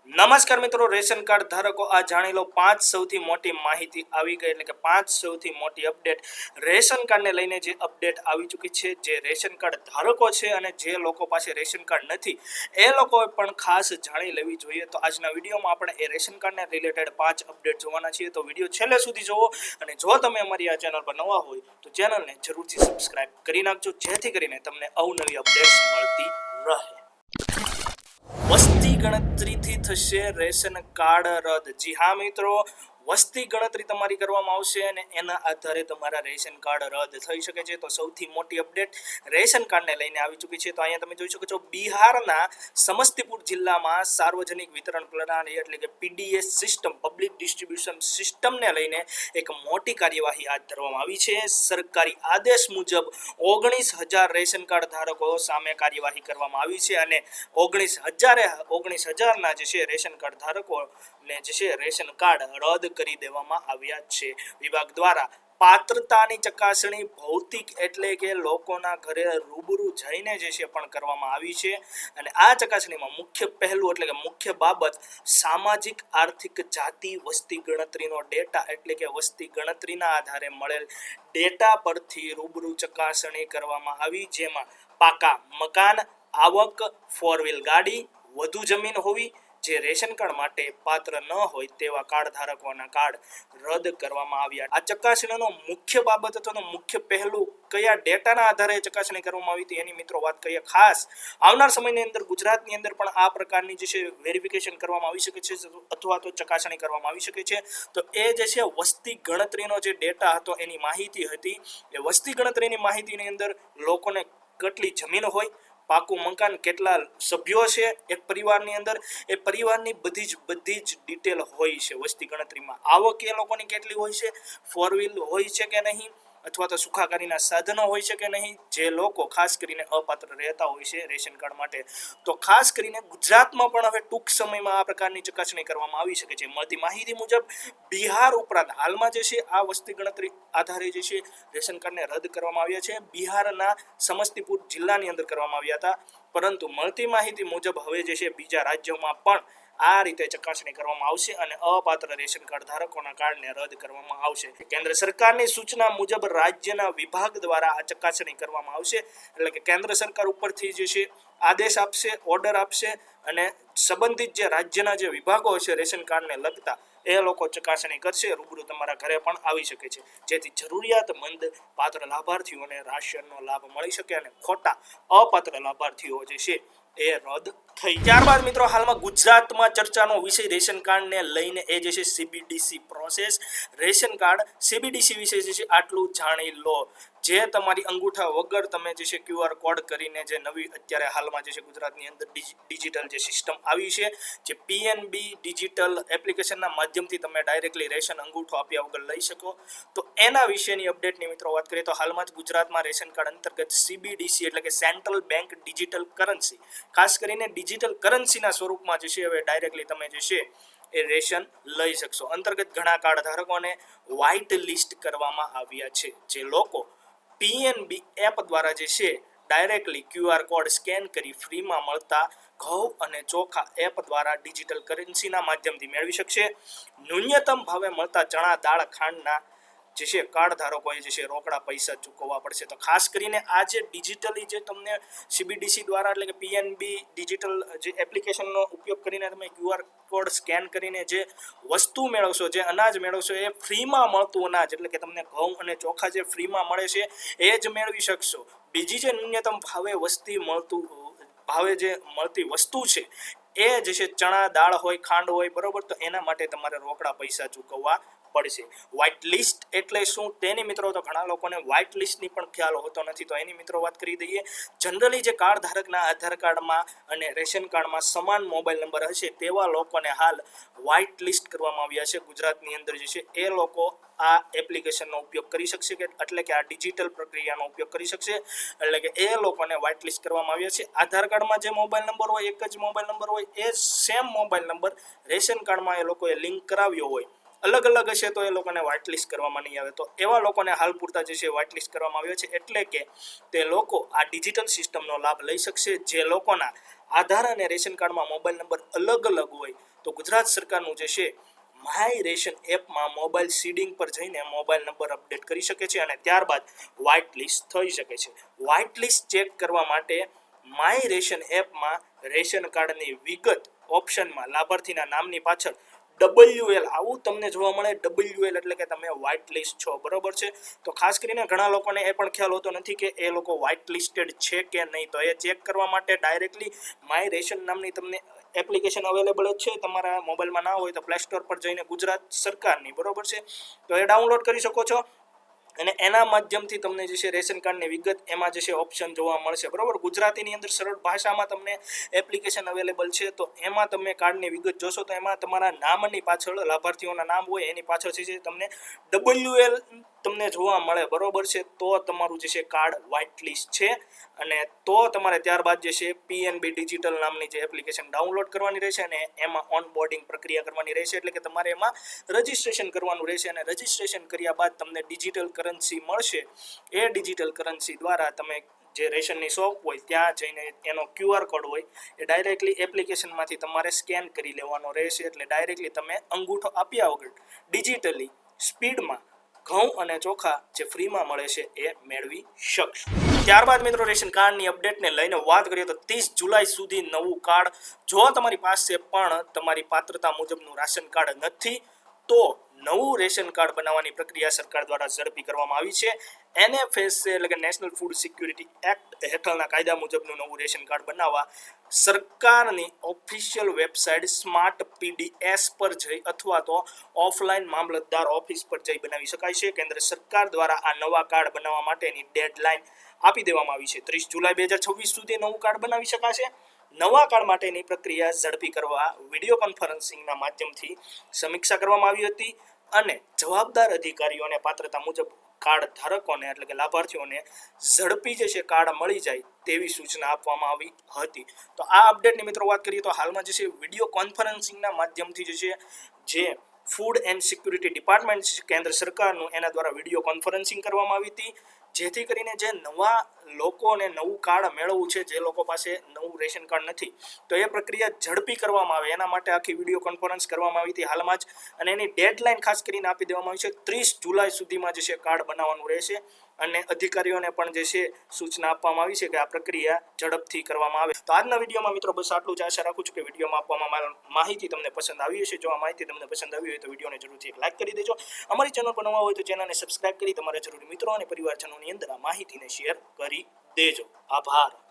નમસ્કાર મિત્રો, ration card ધારકો આ જાણી લો 5 સૌથી મોટી માહિતી આવી ગઈ, એટલે કે 5 સૌથી મોટી અપડેટ રેશન કાર્ડને લઈને જે અપડેટ આવી ચૂકી છે. જે રેશન કાર્ડ ધારકો છે અને જે લોકો પાસે રેશન કાર્ડ નથી એ લોકોએ પણ ખાસ જાણી લેવી જોઈએ. તો આજના વિડીયોમાં આપણે એ રેશન કાર્ડને રિલેટેડ 5 અપડેટ જોવાના છીએ. તો વિડીયો છેલ્લે સુધી જોવો અને જો તમે અમારી આ ચેનલ પર નવા હોય તો ચેનલને જરૂરથી સબસ્ક્રાઇબ કરી નાખજો, જેથી કરીને તમને અવનવી અપડેટ્સ મળતી રહે. વસ્તી ગણતરીથી થશે રેશન કાર્ડ રદ. જી હા મિત્રો, વસ્તી ગણતરી તમારી કરવામાં આવશે અને એના આધારે તમારા રેશન કાર્ડ રદ થઈ શકે છે. તો સૌથી મોટી અપડેટ રેશન કાર્ડને લઈને આવી ચૂકી છે. તો અહીંયા તમે જોઈ શકો છો, બિહારના સમસ્તીપુર જિલ્લામાં સાર્વજનિક વિતરણ પ્રણાલી એટલે કે પીડીએસ સિસ્ટમ, પબ્લિક ડિસ્ટ્રીબ્યુશન સિસ્ટમને લઈને એક મોટી કાર્યવાહી હાથ ધરવામાં આવી છે. સરકારી આદેશ મુજબ 19,000 રેશન કાર્ડ ધારકો સામે કાર્યવાહી કરવામાં આવી છે અને 19,000ના જે છે રેશન કાર્ડ ધારકોને જે છે રેશન કાર્ડ રદ કરી દેવામાં આવ્યા છે. વિભાગ દ્વારા પાત્રતાની ચકાસણી ભૌતિક એટલે કે લોકોના ઘરે રૂબરૂ જઈને જે છે પણ કરવામાં આવી છે. અને આ ચકાસણીમાં મુખ્ય પહેલું એટલે કે મુખ્ય બાબત સામાજિક આર્થિક જાતિ વસ્તી ગણતરીનો ડેટા એટલે કે વસ્તી ગણતરીના આધારે મળેલ ડેટા પરથી રૂબરૂ ચકાસણી કરવામાં આવી, જેમાં પાકા મકાન, આવક, 4 વ્હીલ ગાડી, વધુ જમીન હોવી, જે રેશન કાર્ડ માટે પાત્ર ન હોય તેવા કાર્ડ ધારકોના કાર્ડ રદ કરવામાં આવ્યા. આ ચકાસણીનો મુખ્ય બાબત હતો, મુખ્ય પહેલું કયા ડેટાના આધારે ચકાસણી કરવામાં આવી હતી એની મિત્રો વાત કરીએ. ખાસ આવનાર સમયની અંદર ગુજરાતની અંદર પણ આ પ્રકારની જે છે વેરિફિકેશન કરવામાં આવી શકે છે અથવા તો ચકાસણી કરવામાં આવી શકે છે. તો એ જે છે વસ્તી ગણતરીનો જે ડેટા હતો એની માહિતી હતી. એ વસ્તી ગણતરીની માહિતીની અંદર લોકોને કેટલી જમીન હોય, પાકું મકાન, કેટલા સભ્યો છે એક પરિવારની અંદર, એ પરિવારની બધી જ ડિટેલ હોય છે વસ્તી ગણતરીમાં. આવક એ લોકોની કેટલી હોય છે, 4 વ્હીલ હોય છે કે નહીં, અથવા તો સુખાકારીના સાધનો હોય છે કે નહીં, જે લોકો ખાસ કરીને અપાત્ર રહેતા હોય છે રેશન કાર્ડ માટે. તો ખાસ કરીને ગુજરાતમાં પણ હવે ટૂંક સમયમાં આ પ્રકારની ચકાસણી કરવામાં આવી શકે છે. મળતી માહિતી મુજબ બિહાર ઉપરાંત હાલમાં જે છે આ વસ્તી ગણતરી આધારે જે છે રેશન કાર્ડને રદ કરવામાં આવ્યા છે. બિહારના સમસ્તીપુર જિલ્લાની અંદર કરવામાં આવ્યા હતા, પરંતુ મળતી માહિતી મુજબ હવે જે છે બીજા રાજ્યોમાં પણ આ રીતે ચકાસણી કરવામાં આવશે અને અપાત્ર રેશન કાર્ડ ધારકોના કાર્ડને રદ કરવામાં આવશે. કેન્દ્ર સરકારની સૂચના મુજબ રાજ્યના વિભાગ દ્વારા આ ચકાસણી કરવામાં આવશે, એટલે કે કેન્દ્ર સરકાર ઉપરથી જે છે આદેશ આપશે, ઓર્ડર આપશે અને સંબંધિત જે રાજ્યના જે વિભાગો છે રેશન કાર્ડને લગતા એ લોકો ચકાસણી કરશે. રૂબરૂ તમારા ઘરે પણ આવી શકે છે, જેથી જરૂરિયાતમંદ પાત્ર લાભાર્થીઓને રાશનનો લાભ મળી શકે અને ખોટા અપાત્ર લાભાર્થીઓ જે છે એ રદ થઈ. ત્યારબાદ મિત્રો, હાલમાં ગુજરાતમાં ચર્ચાનો વિષય રેશન કાર્ડને લઈને એ જે છે CBDC process. Ration card CBDC વિશે જે છે આટલું જાણી લો. જે તમારી અંગૂઠા વગર તમે જે છે QR કોડ કરીને જે નવી અત્યારે હાલમાં જે છે ગુજરાતની અંદર ડિજિટલ જે સિસ્ટમ આવી છે, જે પીએનબી ડિજિટલ એપ્લિકેશનના માધ્યમથી તમે ડાયરેક્ટલી રેશન અંગૂઠો આપ્યા વગર લઈ શકો. તો એના વિશેની અપડેટની મિત્રો વાત કરીએ તો હાલમાં જ ગુજરાતમાં રેશન કાર્ડ અંતર્ગત સીબીડીસી એટલે કે સેન્ટ્રલ બેંક ડિજિટલ કરન્સી, ખાસ કરીને ડિજિટલ કરન્સીના સ્વરૂપમાં જે છે હવે ડાયરેક્ટલી તમે જે છે એ રેશન લઈ શકશો. અંતર્ગત ઘણા કાર્ડ ધારકોને વ્હાઇટ લિસ્ટ કરવામાં આવ્યા છે. જે લોકો પીએનબી એપ દ્વારા જે છે ડાયરેક્ટલી QR કોડ સ્કેન કરી ફ્રીમાં મળતા ઘઉં અને ચોખા એપ દ્વારા ડિજિટલ કરન્સીના માધ્યમથી મેળવી શકશે. ન્યૂનતમ ભાવે મળતા ચણા, દાળ, ખાંડના જે છે કાર્ડ ધારકોએ જે છે રોકડા પૈસા ચૂકવવા પડશે. તો ખાસ કરીને આ જે ડિજિટલી જે તમને સીબીડીસી દ્વારા એટલે કે પીએનબી ડિજિટલ જે એપ્લિકેશનનો ઉપયોગ કરીને તમે QR કોડ સ્કેન કરીને જે વસ્તુ મેળવશો, જે અનાજ મેળવશો, એ ફ્રીમાં મળતું અનાજ એટલે કે તમને ઘઉં અને ચોખા જે ફ્રીમાં મળે છે એ જ મેળવી શકશો. બીજી જે ન્યૂનતમ ભાવે જે મળતી વસ્તુ છે એ જે છે ચણા, દાળ હોય, ખાંડ હોય, બરોબર, તો એના માટે તમારે રોકડા પૈસા ચૂકવવા પડશે. વ્હાઇટ લિસ્ટ એટલે શું તેની મિત્રો તો ઘણા લોકોને વ્હાઇટ લિસ્ટની પણ ખ્યાલ હોતો નથી, તો એની મિત્રો વાત કરી દઈએ. જનરલી જે કાર્ડ ધારકના આધાર કાર્ડમાં અને રેશન કાર્ડમાં સમાન મોબાઈલ નંબર હશે તેવા લોકોને હાલ વ્હાઇટ લિસ્ટ કરવામાં આવ્યા છે. ગુજરાતની અંદર જે છે એ લોકો આ એપ્લિકેશનનો ઉપયોગ કરી શકશે, કે એટલે કે આ ડિજિટલ પ્રક્રિયાનો ઉપયોગ કરી શકશે, એટલે કે એ લોકોને વ્હાઇટ લિસ્ટ કરવામાં આવ્યા છે. આધાર કાર્ડમાં જે મોબાઈલ નંબર હોય, એક જ મોબાઈલ નંબર હોય, એ સેમ મોબાઈલ નંબર રેશન કાર્ડમાં એ લોકોએ લિંક કરાવ્યો હોય, અલગ અલગ હશે તો એ લોકોને વ્હાઇટ લિસ્ટ કરવામાં નહીં આવે. તો એવા લોકોને હાલ પૂરતા જે છે વ્હાઇટ લિસ્ટ કરવામાં આવ્યો છે, એટલે કે તે લોકો આ ડિજિટલ સિસ્ટમનો લાભ લઈ શકશે. જે લોકોના આધાર અને રેશન કાર્ડમાં મોબાઈલ નંબર અલગ અલગ હોય તો ગુજરાત સરકારનું જે છે માય રેશન એપમાં મોબાઈલ સીડિંગ પર જઈને મોબાઈલ નંબર અપડેટ કરી શકે છે અને ત્યારબાદ વ્હાઇટ લિસ્ટ થઈ શકે છે. વ્હાઇટ લિસ્ટ ચેક કરવા માટે માય રેશન એપમાં રેશન કાર્ડની વિગત ઓપ્શનમાં લાભાર્થીના નામની પાછળ WL આવું તમને જોવા મળે. WL એટલે કે તમે વ્હાઇટ લિસ્ટ છો, બરોબર છે. તો ખાસ કરીને ઘણા લોકોને એ પણ ખ્યાલ હોતો નથી કે એ લોકો વ્હાઇટ લિસ્ટેડ છે કે નહીં. તો એ ચેક કરવા માટે ડાયરેક્ટલી માય રેશન નામની તમને એપ્લિકેશન અવેલેબલ જ છે. તમારા મોબાઈલમાં ના હોય તો પ્લે સ્ટોર પર જઈને ગુજરાત સરકારની, બરોબર છે, તો એ ડાઉનલોડ કરી શકો છો અને એના માધ્યમથી તમને જે છે રેશન કાર્ડની વિગત એમાં જે છે ઓપ્શન જોવા મળશે, બરોબર. ગુજરાતીની અંદર સરળ ભાષામાં તમને એપ્લિકેશન અવેલેબલ છે. તો એમાં તમે કાર્ડની વિગત જોશો તો એમાં તમારા નામની પાછળ લાભાર્થીઓના નામ હોય એની પાછળ છે તમને WL તમને જોવા મળે, બરોબર છે. તો તમારું જે છે કાર્ડ વ્હાઇટ લિસ્ટ છે અને તો તમારે ત્યારબાદ જે છે PNB ડિજિટલ નામની જે એપ્લિકેશન ડાઉનલોડ કરવાની રહેશે અને એમાં ઓનબોર્ડિંગ પ્રક્રિયા કરવાની રહેશે. એટલે કે તમારે એમાં રજિસ્ટ્રેશન કરવાનું રહેશે અને રજિસ્ટ્રેશન કર્યા બાદ તમને ડિજિટલ કરન્સી મળશે. એ ડિજિટલ કરન્સી દ્વારા તમે જે રેશનની શોપ હોય ત્યાં જઈને એનો QR કોડ હોય એ ડાયરેક્ટલી એપ્લિકેશનમાંથી તમારે સ્કેન કરી લેવાનો રહેશે. એટલે ડાયરેક્ટલી તમે અંગૂઠો આપ્યા વગર ડિજિટલી સ્પીડમાં ઘઉં અને ચોખા જે ફ્રીમાં મળે છે એ મેળવી શકશો. ત્યારબાદ મિત્રો રેશન કાર્ડની અપડેટને લઈને વાત કરીએ તો 30 જુલાઈ સુધી નવું કાર્ડ, જો તમારી પાસે પણ તમારી પાત્રતા મુજબનું રાશન કાર્ડ નથી તો નવું રેશન કાર્ડ બનાવવાની પ્રક્રિયા સરકાર દ્વારા ઝડપી કરવામાં આવી છે. NFS એટલે કે નેશનલ ફૂડ સિક્યુરિટી એક્ટ હેઠળના કાયદા મુજબનું નવું રેશન કાર્ડ બનાવવા સરકારની ઓફિશિયલ વેબસાઇટ સ્માર્ટ PDS પર જઈ અથવા તો ઓફલાઈન મામલતદાર ઓફિસ પર જઈ બનાવી શકાય છે. કેન્દ્ર સરકાર દ્વારા આ નવા કાર્ડ બનાવવા માટેની ડેડલાઇન આપી દેવામાં આવી છે. 30 જુલાઈ 2026 સુધી નવું કાર્ડ બનાવી શકાશે. નવા કાર્ડ માટેની પ્રક્રિયા ઝડપી કરવા વિડીયો કોન્ફરન્સિંગના માધ્યમથી સમીક્ષા કરવામાં આવી હતી અને જવાબદાર અધિકારીઓને પાત્રતા મુજબ કાર્ડ ધારકોને એટલે કે લાભાર્થીઓને ઝડપી જે છે કાર્ડ મળી જાય તેવી સૂચના આપવામાં આવી હતી. તો આ અપડેટની મિત્રો વાત કરીએ તો હાલમાં જે છે વિડીયો કોન્ફરન્સિંગના માધ્યમથી જે ફૂડ એન્ડ સિક્યુરિટી ડિપાર્ટમેન્ટ કેન્દ્ર સરકારનું એના દ્વારા વિડીયો કોન્ફરન્સિંગ કરવામાં આવી હતી, જેથી કરીને જે નવા લોકોને નવું કાર્ડ મેળવવું છે, જે લોકો પાસે નવું રેશન કાર્ડ નથી, તો એ પ્રક્રિયા ઝડપી કરવામાં આવે એના માટે આખી વિડીયો કોન્ફરન્સ કરવામાં આવી હતી હાલમાં જ અને એની ડેડલાઇન ખાસ કરીને આપી દેવામાં આવી છે. 30 જુલાઈ સુધીમાં જે છે કાર્ડ બનાવવાનું રહેશે અને અધિકારીઓને પણ જે છે સૂચના આપવામાં આવી છે કે આ પ્રક્રિયા ઝડપથી કરવામાં આવે. તો આજના વિડીયોમાં મિત્રો બસ આટલું જ. આશા રાખું છું કે વિડીયોમાં આપવામાં માહિતી તમને પસંદ આવી હશે. જો આ માહિતી તમને પસંદ આવી હોય તો વિડીયોને જરૂરથી એક લાઈક કરી દેજો. અમારી ચેનલ પર નવા હોય તો ચેનલને સબસ્ક્રાઇબ કરી તમારા જરૂરી મિત્રો અને પરિવારજનોની અંદર આ માહિતીને શેર કરી દેજો. આભાર.